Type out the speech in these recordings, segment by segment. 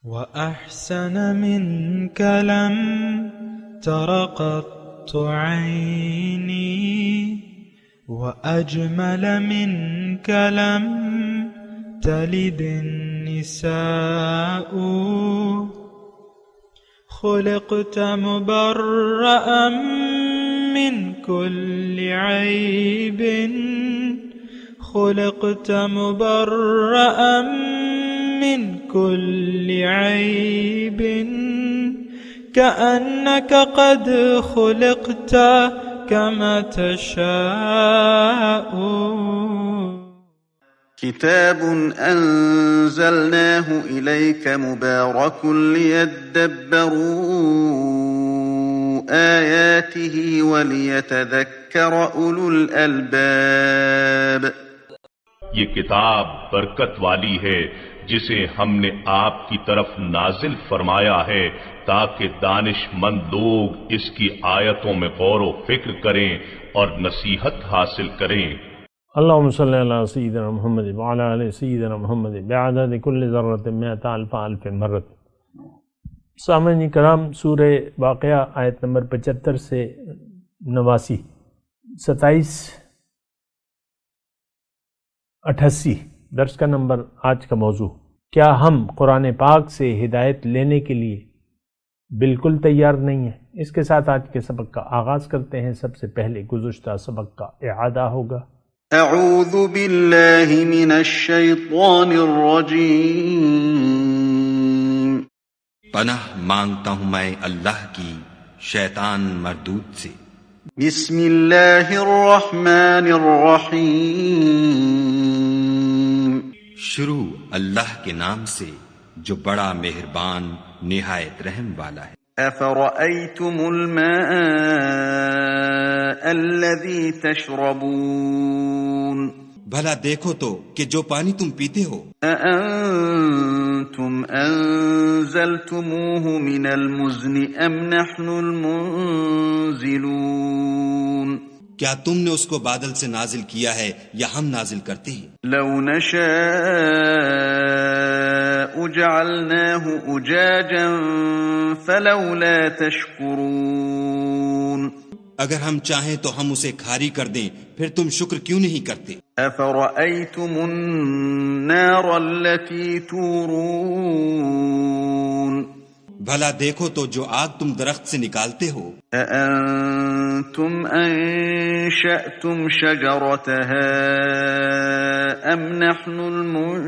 وأحسن منك لم تر قط عيني وأجمل منك لم تلد النساء خلقت مبرأ من كل عيب خلقت مبرأ من كل عيب كأنك قد خلقت كما تشاء. كتاب أنزلناه إليك مبارك ليدبروا آياته وليتذكر أولو الألباب. یہ کتاب برکت والی ہے جسے ہم نے آپ کی طرف نازل فرمایا ہے تاکہ دانش مند لوگ اس کی آیتوں میں غور و فکر کریں اور نصیحت حاصل کریں. اللہم صلی علی سیدنا محمد وعلی آل سیدنا محمد بعدد کل ذرۃ مئۃ الف الف مرۃ. سامعین کرام، سورہ واقعہ آیت نمبر 75 سے 89، 27، 88 درس کا نمبر. آج کا موضوع: کیا ہم قرآن پاک سے ہدایت لینے کے لیے بالکل تیار نہیں ہیں؟ اس کے ساتھ آج کے سبق کا آغاز کرتے ہیں. سب سے پہلے گزشتہ سبق کا اعادہ ہوگا. اعوذ باللہ من الشیطان الرجیم. پناہ مانگتا ہوں میں اللہ کی شیطان مردود سے. بسم اللہ الرحمن الرحیم. شروع اللہ کے نام سے جو بڑا مہربان نہایت رحم والا ہے. افرأیتم الماء الذی تشربون. بھلا دیکھو تو کہ جو پانی تم پیتے ہو. اانتم انزلتموه من المزن ام نحن المنزلون. کیا تم نے اس کو بادل سے نازل کیا ہے یا ہم نازل کرتے ہیں؟ لو نشاء جعلناه اجاجا فلولا تشکرون. اگر ہم چاہیں تو ہم اسے کھاری کر دیں، پھر تم شکر کیوں نہیں کرتے؟ افرأیتم النار التي تورون. بھلا دیکھو تو جو آگ تم درخت سے نکالتے ہو. اانتم انشأتم شجرتها ام نحن المنشئون.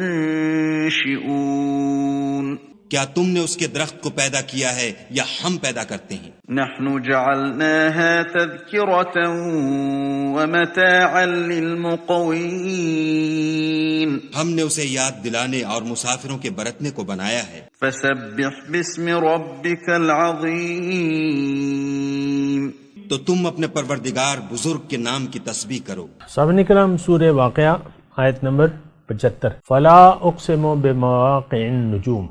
کیا تم نے اس کے درخت کو پیدا کیا ہے یا ہم پیدا کرتے ہیں؟ نحن جعلناها تذکرة ومتاعا للمقوین. ہم نے اسے یاد دلانے اور مسافروں کے برتنے کو بنایا ہے. فسبح باسم ربک العظیم. تو تم اپنے پروردگار بزرگ کے نام کی تسبیح کرو. سامعین کرام، سورہ واقعہ آیت نمبر 75. فلا اقسم بمواقع النجوم.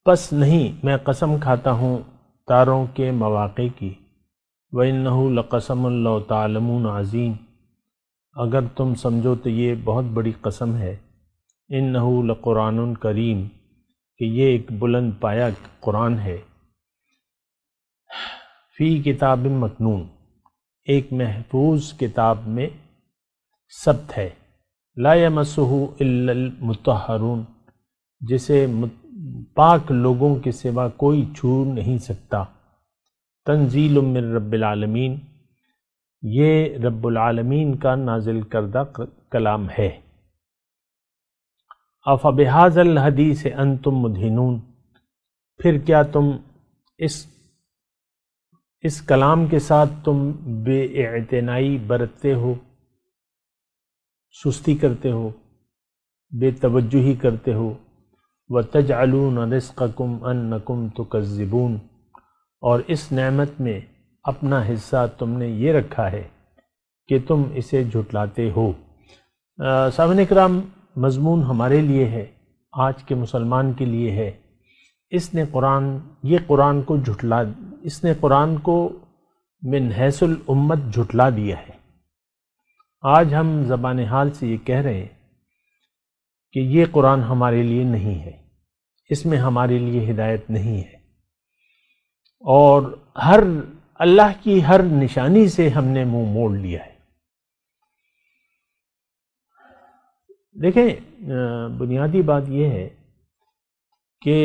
پس نہیں، میں قسم کھاتا ہوں تاروں کے مواقع کی. وَإِنَّهُ لَقَسَمٌ لَوْ تَعْلَمُونَ عَظِيمٌ. اگر تم سمجھو تو یہ بہت بڑی قسم ہے. إِنَّهُ لَقُرْآنٌ کریم، کہ یہ ایک بلند پایا قرآن ہے. فی کتاب مکنون، ایک محفوظ کتاب میں ثبت ہے. لا یمسہ الا المطہرون، جسے پاک لوگوں کے سوا کوئی چھو نہیں سکتا. تنزیل من رب العالمین، یہ رب العالمین کا نازل کردہ کلام ہے. افبہذا الحدیث انتم مدہنون، پھر کیا تم اس کلام کے ساتھ تم بے اعتنائی برتتے ہو، سستی کرتے ہو، بے توجہی کرتے ہو. وَتَجْعَلُونَ رِزْقَكُمْ أَنَّكُمْ تُكَذِّبُونَ، اور اس نعمت میں اپنا حصہ تم نے یہ رکھا ہے کہ تم اسے جھٹلاتے ہو. سامعین کرام، مضمون ہمارے لیے ہے، آج کے مسلمان کے لیے ہے. اس نے قرآن کو من حیث الامت جھٹلا دیا ہے. آج ہم زبان حال سے یہ کہہ رہے ہیں کہ یہ قرآن ہمارے لیے نہیں ہے، اس میں ہمارے لیے ہدایت نہیں ہے، اور اللہ کی ہر نشانی سے ہم نے منہ موڑ لیا ہے۔ دیکھیں، بنیادی بات یہ ہے کہ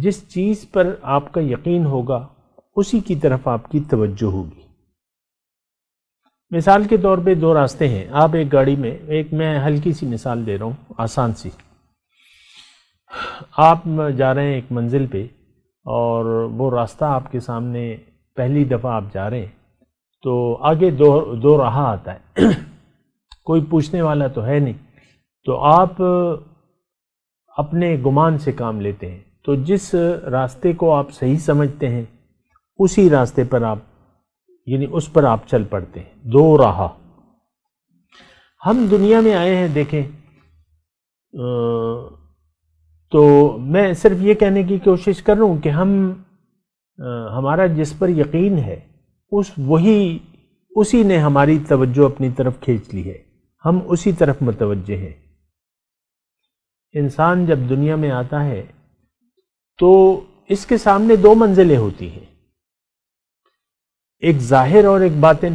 جس چیز پر آپ کا یقین ہوگا اسی کی طرف آپ کی توجہ ہوگی۔ مثال کے طور پہ دو راستے ہیں، آپ ایک گاڑی میں، میں ہلکی سی مثال دے رہا ہوں، آسان سی۔ آپ جا رہے ہیں ایک منزل پہ، اور وہ راستہ آپ کے سامنے پہلی دفعہ آپ جا رہے ہیں تو آگے دو راہ آتا ہے، کوئی پوچھنے والا تو ہے نہیں، تو آپ اپنے گمان سے کام لیتے ہیں، تو جس راستے کو آپ صحیح سمجھتے ہیں اسی راستے پر آپ، یعنی اس پر آپ چل پڑتے ہیں۔ دو راہ۔ ہم دنیا میں آئے ہیں، دیکھیں، تو میں صرف یہ کہنے کی کوشش کر رہا ہوں کہ ہمارا جس پر یقین ہے اسی نے ہماری توجہ اپنی طرف کھینچ لی ہے، ہم اسی طرف متوجہ ہیں۔ انسان جب دنیا میں آتا ہے تو اس کے سامنے دو منزلیں ہوتی ہیں، ایک ظاہر اور ایک باطن۔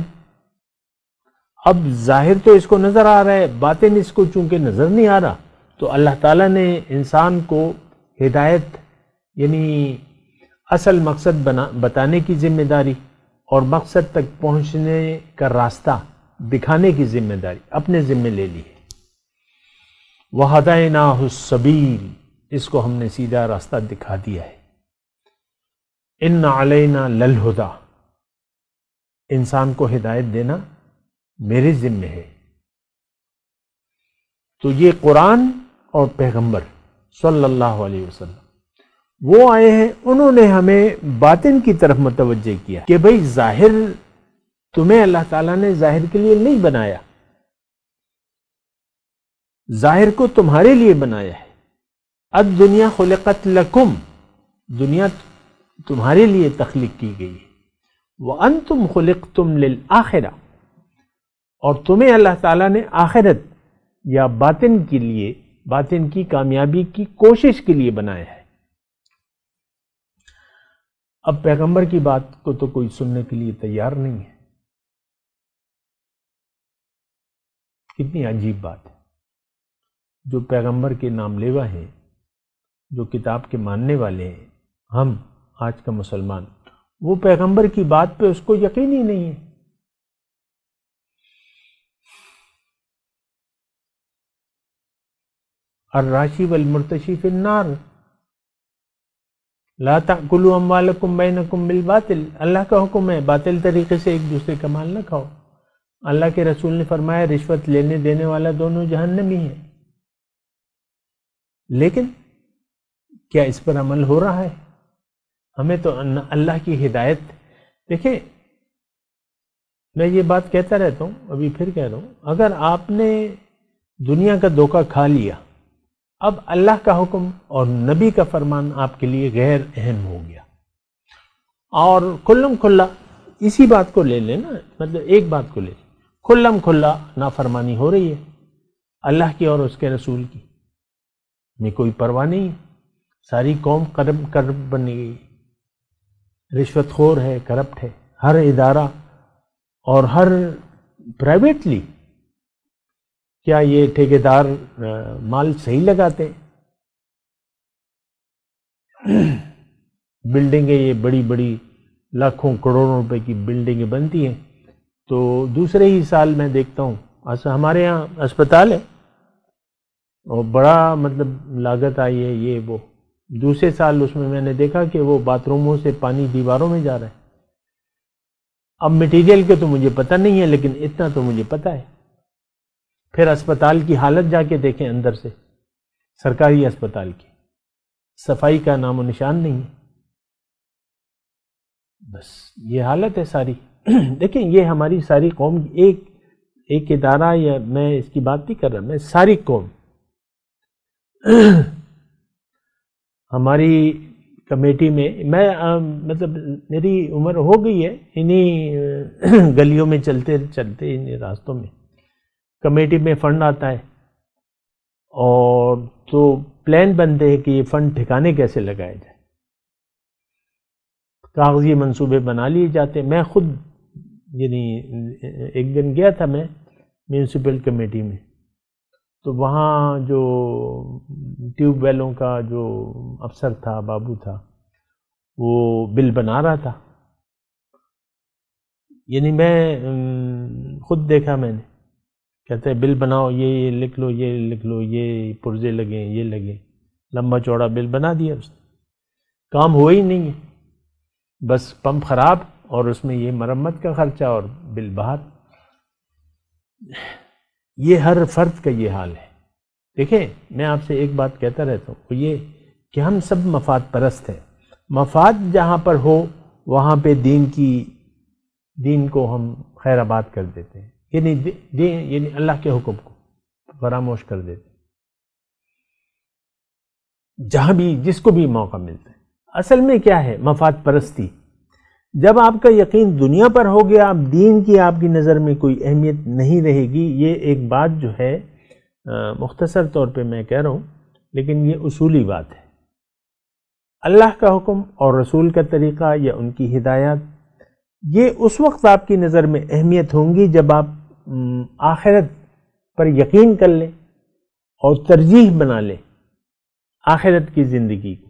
اب ظاہر تو اس کو نظر آ رہا ہے، باطن اس کو چونکہ نظر نہیں آ رہا، تو اللہ تعالیٰ نے انسان کو ہدایت، یعنی اصل مقصد بتانے کی ذمہ داری اور مقصد تک پہنچنے کا راستہ دکھانے کی ذمہ داری اپنے ذمہ لے لی ہے۔ وَهَدَيْنَاهُ السَّبِيلَ، اس کو ہم نے سیدھا راستہ دکھا دیا ہے۔ إِنَّ عَلَيْنَا لَلْهُدَى، انسان کو ہدایت دینا میرے ذمہ ہے۔ تو یہ قرآن اور پیغمبر صلی اللہ علیہ وسلم وہ آئے ہیں، انہوں نے ہمیں باطن کی طرف متوجہ کیا کہ بھئی ظاہر تمہیں اللہ تعالیٰ نے ظاہر کے لیے نہیں بنایا، ظاہر کو تمہارے لیے بنایا ہے۔ الدنیا خلقت لکم، دنیا تمہارے لیے تخلیق کی گئی ہے۔ وَأَنْتُمْ خُلِقْتُمْ لِلْآخِرَةِ، اور تمہیں اللہ تعالیٰ نے آخرت یا باطن کے لیے، باطن کی کامیابی کی کوشش کے لیے بنایا ہے۔ اب پیغمبر کی بات کو تو کوئی سننے کے لیے تیار نہیں ہے۔ کتنی عجیب بات ہے، جو پیغمبر کے نام لیوا ہیں، جو کتاب کے ماننے والے ہیں، ہم آج کا مسلمان، وہ پیغمبر کی بات پہ اس کو یقین ہی نہیں ہے۔ الراشی والمرتشی فی النار، لا تأکلوا اموالکم بینکم بالباطل، اللہ کا حکم ہے باطل طریقے سے ایک دوسرے کا مال نہ کھاؤ۔ اللہ کے رسول نے فرمایا رشوت لینے دینے والا دونوں جہنمی ہیں۔ لیکن کیا اس پر عمل ہو رہا ہے؟ ہمیں تو اللہ کی ہدایت، دیکھیں میں یہ بات کہتا رہتا ہوں، ابھی پھر کہہ رہا ہوں، اگر آپ نے دنیا کا دھوکہ کھا لیا، اب اللہ کا حکم اور نبی کا فرمان آپ کے لیے غیر اہم ہو گیا، اور کھلم کھلا اسی بات کو لے لیں نا، مطلب ایک بات کو لے لیں، کھلم کھلا نافرمانی ہو رہی ہے اللہ کی اور اس کے رسول کی، میں کوئی پرواہ نہیں ہے، ساری قوم کرپ بن گئی، رشوت خور ہے، کرپٹ ہے، ہر ادارہ اور ہر پرائیویٹلی۔ کیا یہ ٹھیکیدار مال صحیح لگاتے ہیں؟ بلڈنگیں یہ بڑی بڑی لاکھوں کروڑوں روپے کی بلڈنگیں بنتی ہیں، تو دوسرے ہی سال میں دیکھتا ہوں، ہمارے یہاں اسپتال ہے اور بڑا مطلب لاگت آئی ہے یہ وہ، دوسرے سال اس میں نے دیکھا کہ وہ باتھ روموں سے پانی دیواروں میں جا رہا ہے۔ اب مٹیریل کے تو مجھے پتہ نہیں ہے، لیکن اتنا تو مجھے پتہ ہے۔ پھر اسپتال کی حالت جا کے دیکھیں، اندر سے سرکاری اسپتال کی صفائی کا نام و نشان نہیں ہے، بس یہ حالت ہے ساری۔ دیکھیں یہ ہماری ساری قوم، ایک ادارہ، یا میں اس کی بات نہیں کر رہا، میں ساری قوم، ہماری کمیٹی میں، میں مطلب میری عمر ہو گئی ہے انہی گلیوں میں چلتے چلتے، انہی راستوں میں، کمیٹی میں فنڈ آتا ہے، اور تو پلان بنتے ہیں کہ یہ فنڈ ٹھکانے کیسے لگایا جائے، کاغذی منصوبے بنا لیے جاتے ہیں۔ میں خود یعنی ایک دن گیا تھا میں میونسپل کمیٹی میں، تو وہاں جو ٹیوب ویلوں کا جو افسر تھا، بابو تھا، وہ بل بنا رہا تھا۔ یعنی میں خود دیکھا میں نے، کہتے ہیں بل بناؤ، یہ لکھ لو، یہ لکھ لو، یہ پرزے لگیں، یہ لگیں، لمبا چوڑا بل بنا دیا اس نے، کام ہوا ہی نہیں ہے، بس پمپ خراب اور اس میں یہ مرمت کا خرچہ اور بل باہر۔ یہ ہر فرد کا یہ حال ہے۔ دیکھیں میں آپ سے ایک بات کہتا رہتا ہوں، وہ یہ کہ ہم سب مفاد پرست ہیں، مفاد جہاں پر ہو وہاں پہ دین کو ہم خیر آباد کر دیتے ہیں، یعنی اللہ کے حکم کو فراموش کر دیتے ہیں جہاں بھی جس کو بھی موقع ملتا ہے۔ اصل میں کیا ہے مفاد پرستی؟ جب آپ کا یقین دنیا پر ہو گیا، اب دین کی آپ کی نظر میں کوئی اہمیت نہیں رہے گی۔ یہ ایک بات جو ہے مختصر طور پہ میں کہہ رہا ہوں، لیکن یہ اصولی بات ہے۔ اللہ کا حکم اور رسول کا طریقہ یا ان کی ہدایات، یہ اس وقت آپ کی نظر میں اہمیت ہوں گی جب آپ آخرت پر یقین کر لیں اور ترجیح بنا لیں آخرت کی زندگی کو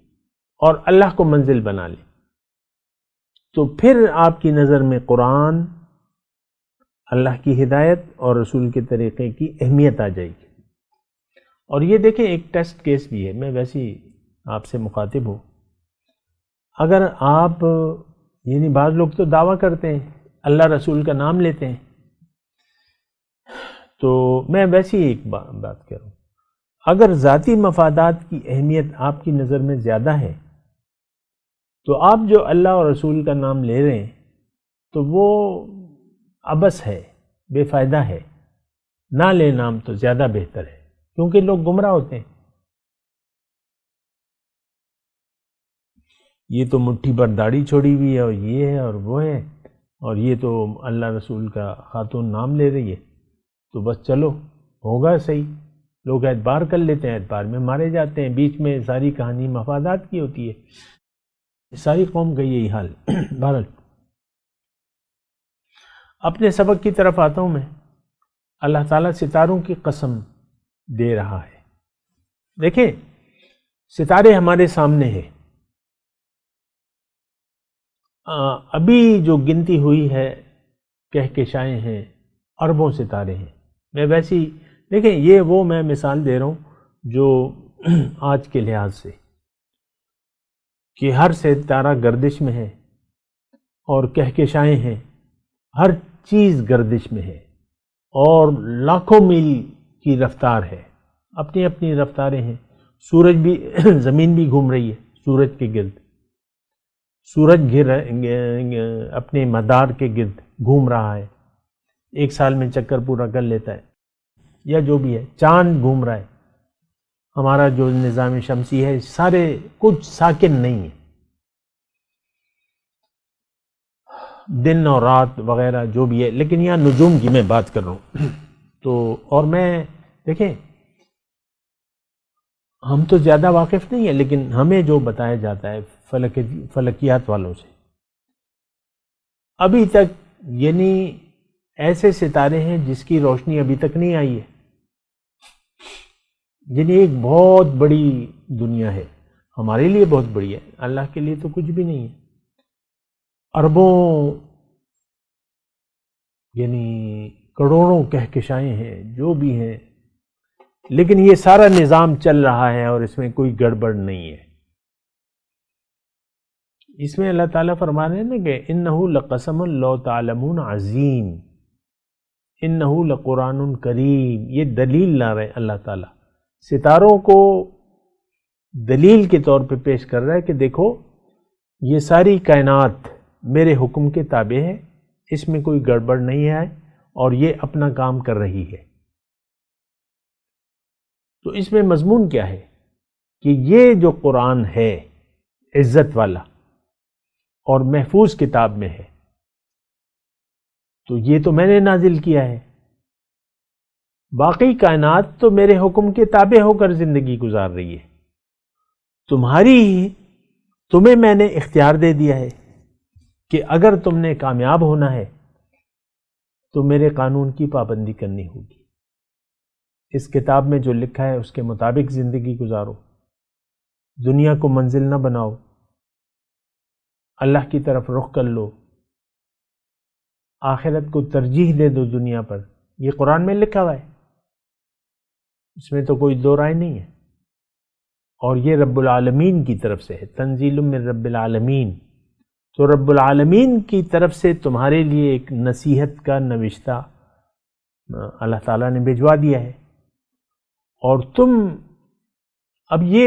اور اللہ کو منزل بنا لیں، تو پھر آپ کی نظر میں قرآن، اللہ کی ہدایت اور رسول کے طریقے کی اہمیت آ جائے گی۔ اور یہ دیکھیں ایک ٹیسٹ کیس بھی ہے، میں ویسے ہی آپ سے مخاطب ہوں۔ اگر آپ یعنی بعض لوگ تو دعویٰ کرتے ہیں، اللہ رسول کا نام لیتے ہیں، تو میں ویسے ہی ایک بات کہہ رہا ہوں، اگر ذاتی مفادات کی اہمیت آپ کی نظر میں زیادہ ہے تو آپ جو اللہ اور رسول کا نام لے رہے ہیں تو وہ عبث ہے، بے فائدہ ہے، نہ لے نام تو زیادہ بہتر ہے، کیونکہ لوگ گمراہ ہوتے ہیں۔ یہ تو مٹھی پر داڑھی چھوڑی ہوئی ہے اور یہ ہے اور وہ ہے، اور یہ تو اللہ رسول کا خاتون نام لے رہی ہے، تو بس چلو ہوگا صحیح۔ لوگ اعتبار کر لیتے ہیں، اعتبار میں مارے جاتے ہیں، بیچ میں ساری کہانی مفادات کی ہوتی ہے۔ ساری قوم کا یہی حال۔ بہرحال اپنے سبق کی طرف آتا ہوں میں۔ اللہ تعالیٰ ستاروں کی قسم دے رہا ہے۔ دیکھیں ستارے ہمارے سامنے ہیں، ابھی جو گنتی ہوئی ہے کہکشائیں ہیں، اربوں ستارے ہیں۔ میں ویسی دیکھیں یہ وہ میں مثال دے رہا ہوں جو آج کے لحاظ سے کہ ہر ستارہ گردش میں ہے اور کہکشائیں ہیں، ہر چیز گردش میں ہے اور لاکھوں میل کی رفتار ہے، اپنی اپنی رفتاریں ہیں۔ سورج بھی زمین بھی گھوم رہی ہے سورج کے گرد، سورج اپنے مدار کے گرد گھوم رہا ہے، ایک سال میں چکر پورا کر لیتا ہے، یا جو بھی ہے، چاند گھوم رہا ہے۔ ہمارا جو نظام شمسی ہے سارے کچھ ساکن نہیں ہے، دن اور رات وغیرہ جو بھی ہے، لیکن یہاں نجوم کی میں بات کر رہا ہوں۔ تو اور میں دیکھیں ہم تو زیادہ واقف نہیں ہیں، لیکن ہمیں جو بتایا جاتا ہے فلکیات والوں سے، ابھی تک یعنی ایسے ستارے ہیں جس کی روشنی ابھی تک نہیں آئی ہے، یعنی ایک بہت بڑی دنیا ہے، ہمارے لیے بہت بڑی ہے، اللہ کے لیے تو کچھ بھی نہیں ہے۔ اربوں یعنی کروڑوں کہکشائیں ہیں جو بھی ہیں، لیکن یہ سارا نظام چل رہا ہے اور اس میں کوئی گڑبڑ نہیں ہے۔ اس میں اللہ تعالیٰ فرما رہے ہیں نا کہ انہ لقسم لو تعلمون عظیم، انہ لقرآن کریم، یہ دلیل لا رہے اللہ تعالیٰ، ستاروں کو دلیل کے طور پہ پیش کر رہا ہے کہ دیکھو یہ ساری کائنات میرے حکم کے تابع ہے، اس میں کوئی گڑبڑ نہیں ہے اور یہ اپنا کام کر رہی ہے۔ تو اس میں مضمون کیا ہے کہ یہ جو قرآن ہے عزت والا اور محفوظ کتاب میں ہے، تو یہ تو میں نے نازل کیا ہے، باقی کائنات تو میرے حکم کے تابع ہو کر زندگی گزار رہی ہے، تمہیں میں نے اختیار دے دیا ہے کہ اگر تم نے کامیاب ہونا ہے تو میرے قانون کی پابندی کرنی ہوگی، اس کتاب میں جو لکھا ہے اس کے مطابق زندگی گزارو، دنیا کو منزل نہ بناؤ، اللہ کی طرف رخ کر لو، آخرت کو ترجیح دے دو دنیا پر۔ یہ قرآن میں لکھا ہوا ہے، اس میں تو کوئی دو رائے نہیں ہے، اور یہ رب العالمین کی طرف سے ہے، تنزیل من رب العالمین۔ تو رب العالمین کی طرف سے تمہارے لیے ایک نصیحت کا نوشتہ اللہ تعالیٰ نے بھجوا دیا ہے، اور تم اب یہ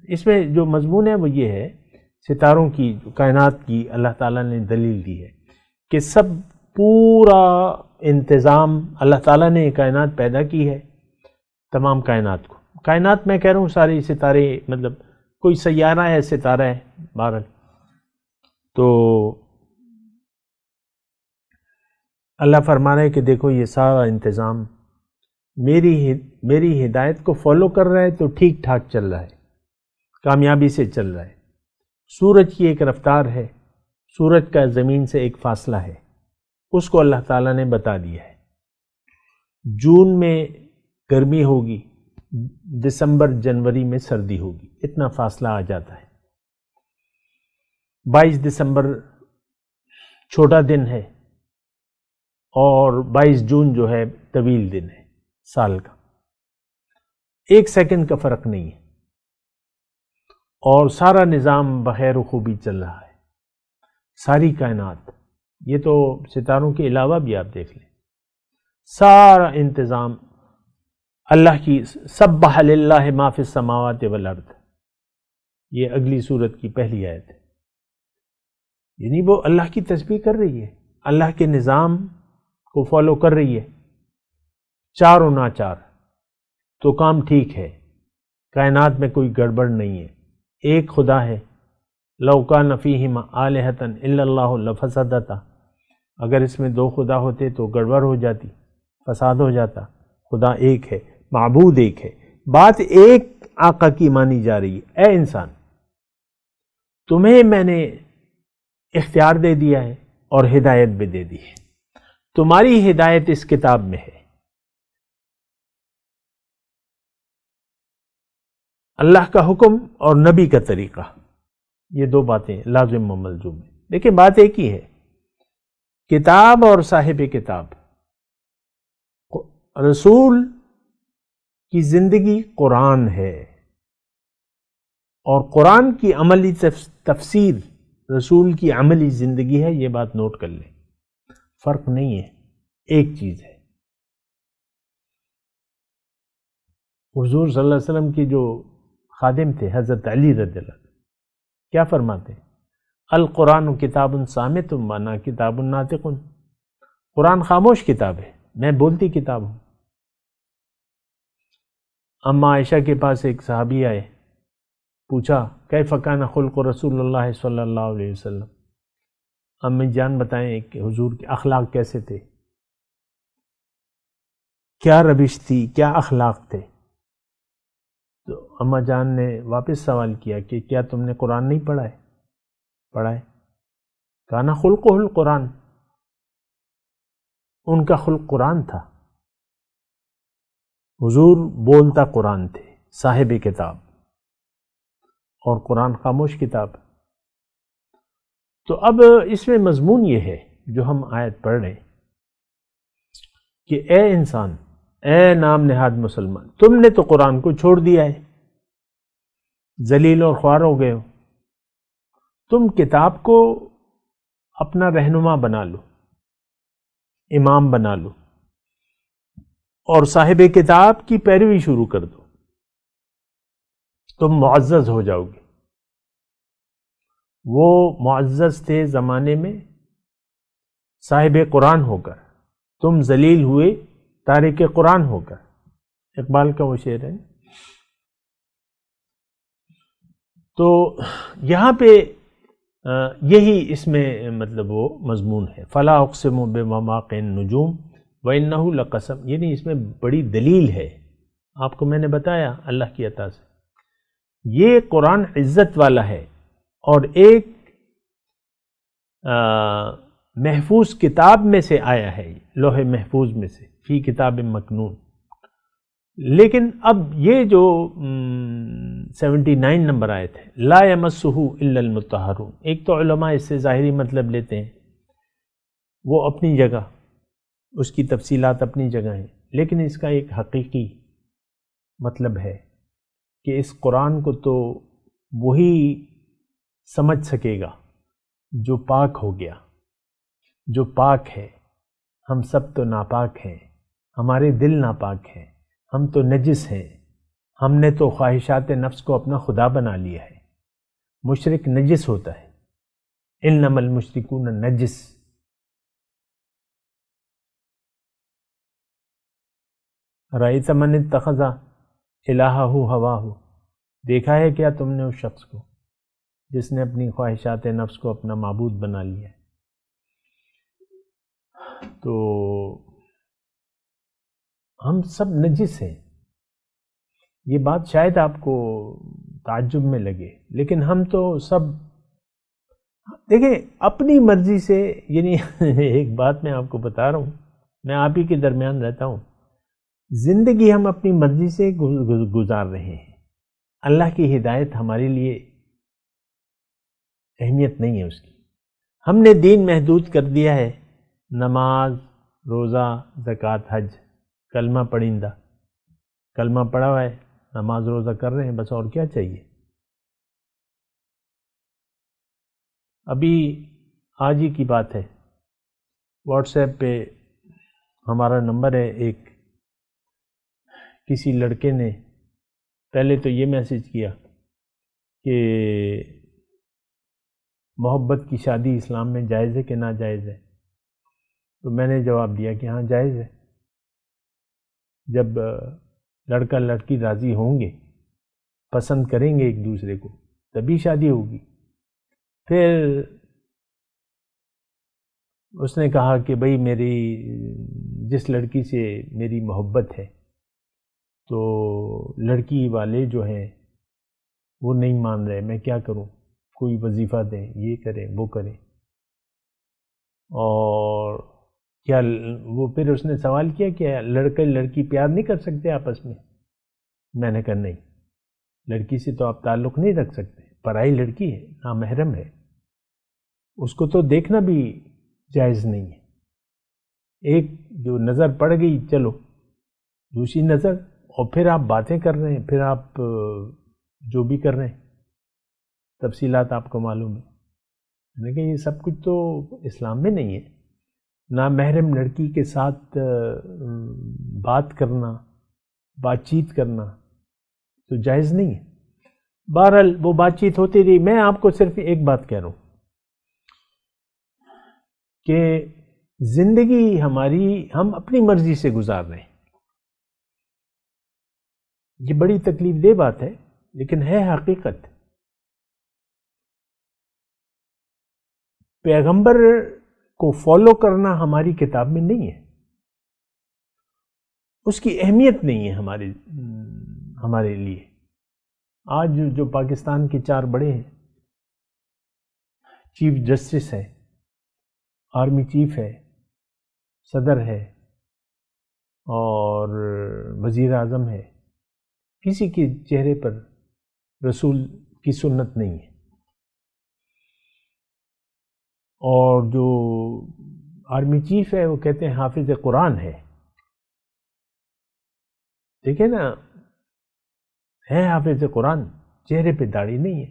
اس میں جو مضمون ہے وہ یہ ہے، ستاروں کی، کائنات کی اللہ تعالیٰ نے دلیل دی ہے کہ سب پورا انتظام اللہ تعالیٰ نے کائنات پیدا کی ہے، تمام کائنات کو، کائنات میں کہہ رہا ہوں سارے ستارے، مطلب کوئی سیارہ ہے، ستارہ ہے، بہرحال تو اللہ فرما رہا ہے کہ دیکھو یہ سارا انتظام میری ہدایت کو فالو کر رہا ہے تو ٹھیک ٹھاک چل رہا ہے، کامیابی سے چل رہا ہے۔ سورج کی ایک رفتار ہے، سورج کا زمین سے ایک فاصلہ ہے، اس کو اللہ تعالیٰ نے بتا دیا ہے۔ جون میں گرمی ہوگی، دسمبر جنوری میں سردی ہوگی، اتنا فاصلہ آ جاتا ہے۔ 22 دسمبر چھوٹا دن ہے اور 22 جون جو ہے طویل دن ہے سال کا، 1 سیکنڈ کا فرق نہیں ہے، اور سارا نظام بخیر و خوبی چل رہا ہے، ساری کائنات۔ یہ تو ستاروں کے علاوہ بھی آپ دیکھ لیں، سارا انتظام اللہ کی، سبح للہ ما فی السماوات والارض، یہ اگلی سورت کی پہلی آیت ہے، یعنی وہ اللہ کی تسبیح کر رہی ہے، اللہ کے نظام کو فالو کر رہی ہے، چار و ناچار، تو کام ٹھیک ہے، کائنات میں کوئی گڑبڑ نہیں ہے، ایک خدا ہے، لو کان فیہما آلہۃ الا اللہ لفسدتا، اگر اس میں 2 خدا ہوتے تو گڑبڑ ہو جاتی، فساد ہو جاتا، خدا ایک ہے، معبود ایک ہے، بات ایک آقا کی مانی جا رہی ہے۔ اے انسان، تمہیں میں نے اختیار دے دیا ہے اور ہدایت بھی دے دی ہے، تمہاری ہدایت اس کتاب میں ہے، اللہ کا حکم اور نبی کا طریقہ، یہ 2 باتیں لازم و ملزوم ہیں۔ لیکن بات ایک ہی ہے، کتاب اور صاحب کتاب، رسول کی زندگی قرآن ہے، اور قرآن کی عملی تفسیر رسول کی عملی زندگی ہے، یہ بات نوٹ کر لیں، فرق نہیں ہے، ایک چیز ہے۔ حضور صلی اللہ علیہ وسلم کی جو خادم تھے حضرت علی رضی اللہ عنہ، کیا فرماتے ہیں؟ القرآن کتاب صامت وانا کتاب ناطق، قرآن خاموش کتاب ہے، میں بولتی کتاب ہوں۔ اما عائشہ کے پاس ایک صحابی آئے، پوچھا کیف کان خلق رسول اللہ صلی اللہ علیہ وسلم، امی جان بتائیں کہ حضور کے اخلاق کیسے تھے، کیا روش تھی، کیا اخلاق تھے؟ تو اما جان نے واپس سوال کیا کہ کیا تم نے قرآن نہیں پڑھا ہے؟ پڑھا ہے۔ کانا خلقہ القرآن، ان کا خلق قرآن تھا، حضور بولتا قرآن تھے، صاحب کتاب، اور قرآن خاموش کتاب۔ تو اب اس میں مضمون یہ ہے جو ہم آیت پڑھ رہے ہیں کہ اے انسان، اے نام نہاد مسلمان، تم نے تو قرآن کو چھوڑ دیا ہے، ذلیل اور خوار ہو گئے ہو، تم کتاب کو اپنا رہنما بنا لو، امام بنا لو، اور صاحب کتاب کی پیروی شروع کر دو، تم معزز ہو جاؤ گے۔ وہ معزز تھے زمانے میں صاحب قرآن ہو کر، تم ذلیل ہوئے تارک قرآن ہو کر، اقبال کا وہ شعر ہے۔ تو یہاں پہ یہی اس میں مطلب وہ مضمون ہے، فلا اقسم بمواقع النجوم وانہ لقسم، یعنی اس میں بڑی دلیل ہے، آپ کو میں نے بتایا اللہ کی عطا سے، یہ قرآن عزت والا ہے اور ایک محفوظ کتاب میں سے آیا ہے، لوح محفوظ میں سے، فی کتاب مکنون. لیکن اب یہ جو 79 نمبر آیت ہے، لا یمسہ الا المطہرون، ایک تو علماء اس سے ظاہری مطلب لیتے ہیں، وہ اپنی جگہ، اس کی تفصیلات اپنی جگہ ہیں، لیکن اس کا ایک حقیقی مطلب ہے کہ اس قرآن کو تو وہی سمجھ سکے گا جو پاک ہو گیا، جو پاک ہے. ہم سب تو ناپاک ہیں، ہمارے دل ناپاک ہیں، ہم تو نجس ہیں، ہم نے تو خواہشات نفس کو اپنا خدا بنا لیا ہے. مشرک نجس ہوتا ہے، انما المشرکون نجس. رأیت من اتخذ الہہ ہواہ، دیکھا ہے کیا تم نے اس شخص کو جس نے اپنی خواہشات نفس کو اپنا معبود بنا لیا ہے؟ تو ہم سب نجس ہیں. یہ بات شاید آپ کو تعجب میں لگے، لیکن ہم تو سب دیکھیں اپنی مرضی سے، یعنی ایک بات میں آپ کو بتا رہا ہوں، میں آپ ہی کے درمیان رہتا ہوں، زندگی ہم اپنی مرضی سے گزار رہے ہیں. اللہ کی ہدایت ہمارے لیے اہمیت نہیں ہے اس کی. ہم نے دین محدود کر دیا ہے، نماز، روزہ، زکوٰۃ، حج، کلمہ پڑھیندہ، کلمہ پڑھا ہوا ہے، نماز روزہ کر رہے ہیں، بس اور کیا چاہیے. ابھی آج ہی کی بات ہے، واٹس ایپ پہ ہمارا نمبر ہے، ایک کسی لڑکے نے پہلے تو یہ میسج کیا کہ محبت کی شادی اسلام میں جائز ہے کہ ناجائز ہے. تو میں نے جواب دیا کہ ہاں جائز ہے. جب لڑکا لڑکی راضی ہوں گے، پسند کریں گے ایک دوسرے کو، تبھی شادی ہوگی. پھر اس نے کہا کہ بھئی میری جس لڑکی سے میری محبت ہے تو لڑکی والے جو ہیں وہ نہیں مان رہے، میں کیا کروں؟ کوئی وظیفہ دیں، یہ کریں وہ کریں. اور کیا وہ پھر اس نے سوال کیا کہ لڑکا لڑکی پیار نہیں کر سکتے آپس میں؟ میں نے کہا نہیں، لڑکی سے تو آپ تعلق نہیں رکھ سکتے، پرائی لڑکی ہے، نامحرم ہے، اس کو تو دیکھنا بھی جائز نہیں ہے. ایک جو نظر پڑ گئی چلو، دوسری نظر، اور پھر آپ باتیں کر رہے ہیں، پھر آپ جو بھی کر رہے ہیں، تفصیلات آپ کو معلوم ہے. میں نے کہا یہ سب کچھ تو اسلام میں نہیں ہے. نامحرم لڑکی کے ساتھ بات کرنا، بات چیت کرنا تو جائز نہیں ہے. بہرحال وہ بات چیت ہوتی رہی. میں آپ کو صرف ایک بات کہہ رہا ہوں کہ زندگی ہماری ہم اپنی مرضی سے گزار رہے ہیں. یہ بڑی تکلیف دہ بات ہے لیکن ہے حقیقت. پیغمبر کو فالو کرنا ہماری کتاب میں نہیں ہے، اس کی اہمیت نہیں ہے ہمارے لیے. آج جو پاکستان کے 4 بڑے ہیں، چیف جسٹس ہے، آرمی چیف ہے، صدر ہے اور وزیر اعظم ہے، کسی کے چہرے پر رسول کی سنت نہیں ہے. اور جو آرمی چیف ہے وہ کہتے ہیں حافظ قرآن ہے. دیکھیں نا، ہے حافظ قرآن، چہرے پہ داڑھی نہیں ہے.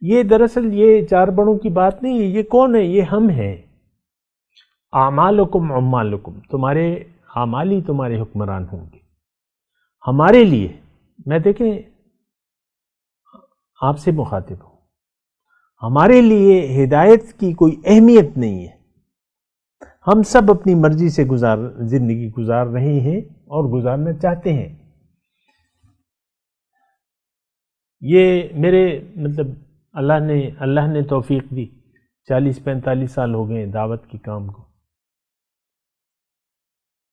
یہ دراصل یہ 4 بڑوں کی بات نہیں ہے. یہ کون ہے؟ یہ ہم ہیں. اعمالکم عمالکم، تمہارے اعمال ہی تمہارے حکمران ہوں گے. ہمارے لیے، میں دیکھیں آپ سے مخاطب ہوں، ہمارے لیے ہدایت کی کوئی اہمیت نہیں ہے. ہم سب اپنی مرضی سے زندگی گزار رہے ہیں اور گزارنا چاہتے ہیں. یہ میرے مطلب اللہ نے توفیق دی، 40-45 سال ہو گئے دعوت کی کام کو،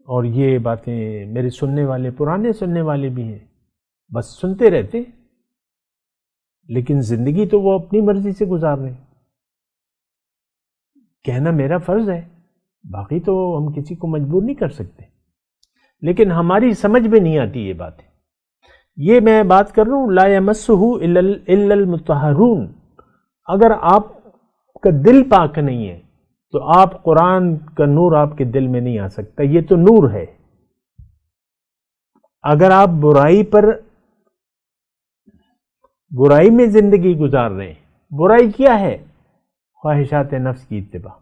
اور یہ باتیں میرے سننے والے، پرانے سننے والے بھی ہیں، بس سنتے رہتے. لیکن زندگی تو وہ اپنی مرضی سے گزار رہے ہیں. کہنا میرا فرض ہے، باقی تو ہم کسی کو مجبور نہیں کر سکتے، لیکن ہماری سمجھ میں نہیں آتی یہ بات. یہ میں بات کر رہا ہوں لا یمسہ الا المطہرون. اگر آپ کا دل پاک نہیں ہے تو آپ قرآن کا نور آپ کے دل میں نہیں آ سکتا. یہ تو نور ہے. اگر آپ برائی میں زندگی گزار رہے ہیں، برائی کیا ہے؟ خواہشات نفس کی اتباع.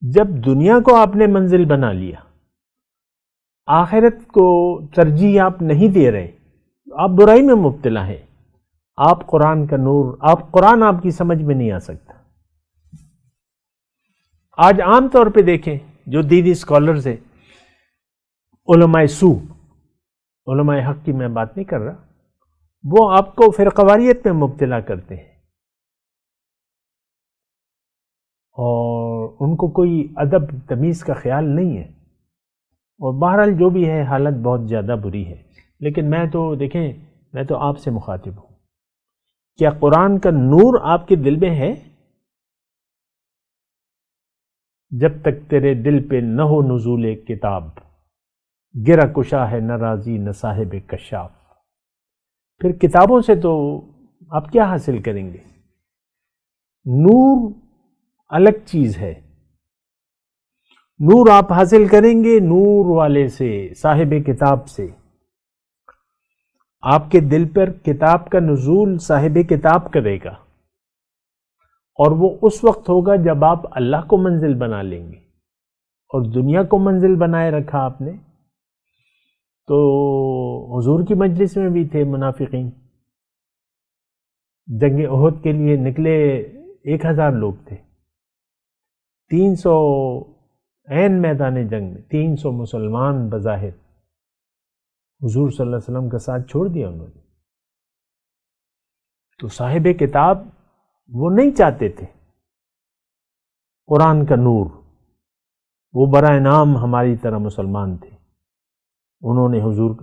جب دنیا کو آپ نے منزل بنا لیا، آخرت کو ترجیح آپ نہیں دے رہے، آپ برائی میں مبتلا ہیں. آپ قرآن کا نور، قرآن آپ کی سمجھ میں نہیں آ سکتا. آج عام طور پہ دیکھیں جو دینی اسکالرز ہیں، علماء سو، علماء حق کی میں بات نہیں کر رہا، وہ آپ کو فرقواریت میں مبتلا کرتے ہیں اور ان کو کوئی ادب تمیز کا خیال نہیں ہے. اور بہرحال جو بھی ہے حالت بہت زیادہ بری ہے. لیکن میں تو آپ سے مخاطب ہوں. کیا قرآن کا نور آپ کے دل میں ہے؟ جب تک تیرے دل پہ نہ ہو نزول کتاب، گرہ کشا ہے نہ راضی نہ صاحب کشاف. پھر کتابوں سے تو آپ کیا حاصل کریں گے؟ نور الگ چیز ہے. نور آپ حاصل کریں گے نور والے سے، صاحب کتاب سے. آپ کے دل پر کتاب کا نزول صاحب کتاب کرے گا، اور وہ اس وقت ہوگا جب آپ اللہ کو منزل بنا لیں گے. اور دنیا کو منزل بنائے رکھا آپ نے. تو حضور کی مجلس میں بھی تھے منافقین. جنگ احد کے لیے نکلے 1000 لوگ تھے. 300 عین میدان جنگ میں 300 مسلمان بظاہر حضور صلی اللہ علیہ وسلم کا ساتھ چھوڑ دیا انہوں نے. تو صاحب کتاب وہ نہیں چاہتے تھے قرآن کا نور. وہ برائے نام ہماری طرح مسلمان تھے. انہوں نے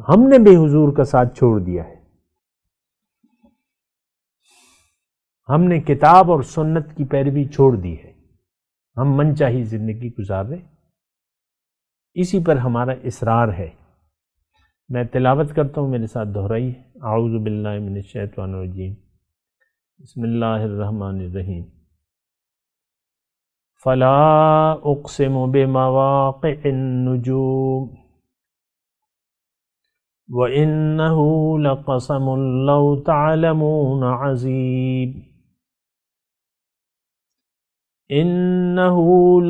ہم نے بھی حضور کا ساتھ چھوڑ دیا ہے. ہم نے کتاب اور سنت کی پیروی چھوڑ دی ہے. ہم من چاہی زندگی گزار رہے. اسی پر ہمارا اصرار ہے. میں تلاوت کرتا ہوں، میرے ساتھ دہرائی. اعوذ باللہ من الشیطان الرجیم، بسم اللہ الرحمن الرحیم. فلا اقسم بمواقع النجوم وَإِنَّهُ لَقَسَمٌ لَوْ تَعْلَمُونَ عَظِيمٌ إِنَّهُ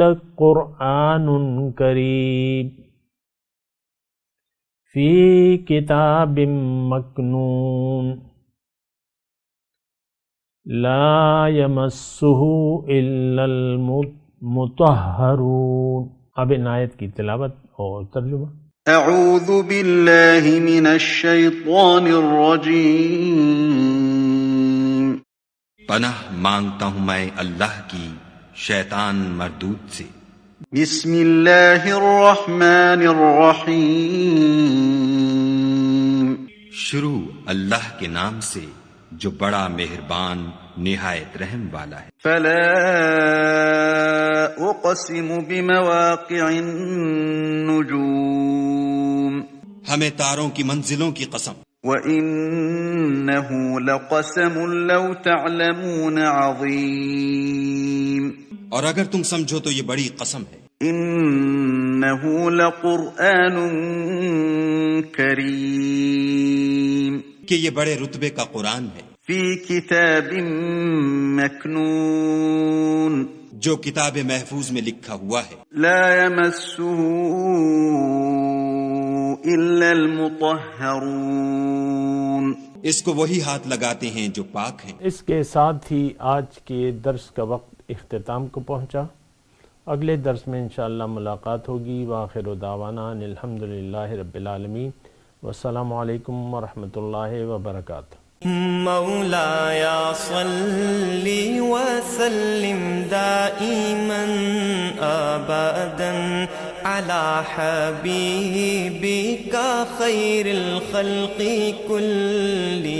لَقُرْآنٌ كَرِيمٌ فِي كِتَابٍ مَّكْنُونٍ لَا يَمَسُّهُ إِلَّا الْمُطَهَّرُونَ. اب ان آیت کی تلاوت اور ترجمہ. اعوذ باللہ من الشیطان الرجیم. پناہ مانگتا ہوں میں اللہ کی شیطان مردود سے. بسم اللہ الرحمن الرحیم. شروع اللہ کے نام سے جو بڑا مہربان نہایت رحم والا ہے. فلا اقسم بمواقع النجوم. ہمیں تاروں کی منزلوں کی قسم. وَإِنَّهُ لَقَسَمٌ لَوْ تَعْلَمُونَ عَظِيمٌ. اور اگر تم سمجھو تو یہ بڑی قسم ہے. إِنَّهُ لَقُرْآنٌ کریم. کہ یہ بڑے رتبے کا قرآن ہے. فی کتاب مکنون. جو کتاب محفوظ میں لکھا ہوا ہے. لا یمسہ الا المطہرون. اس کو وہی ہاتھ لگاتے ہیں جو پاک ہیں. اس کے ساتھ ہی آج کے درس کا وقت اختتام کو پہنچا. اگلے درس میں انشاءاللہ ملاقات ہوگی. وآخر دعوانا ان الحمدللہ رب العالمین. والسلام علیکم ورحمۃ اللہ وبرکاتہ. مولایا صلی وسلم دائما ابدا على حبيبك خير الخلق كلهم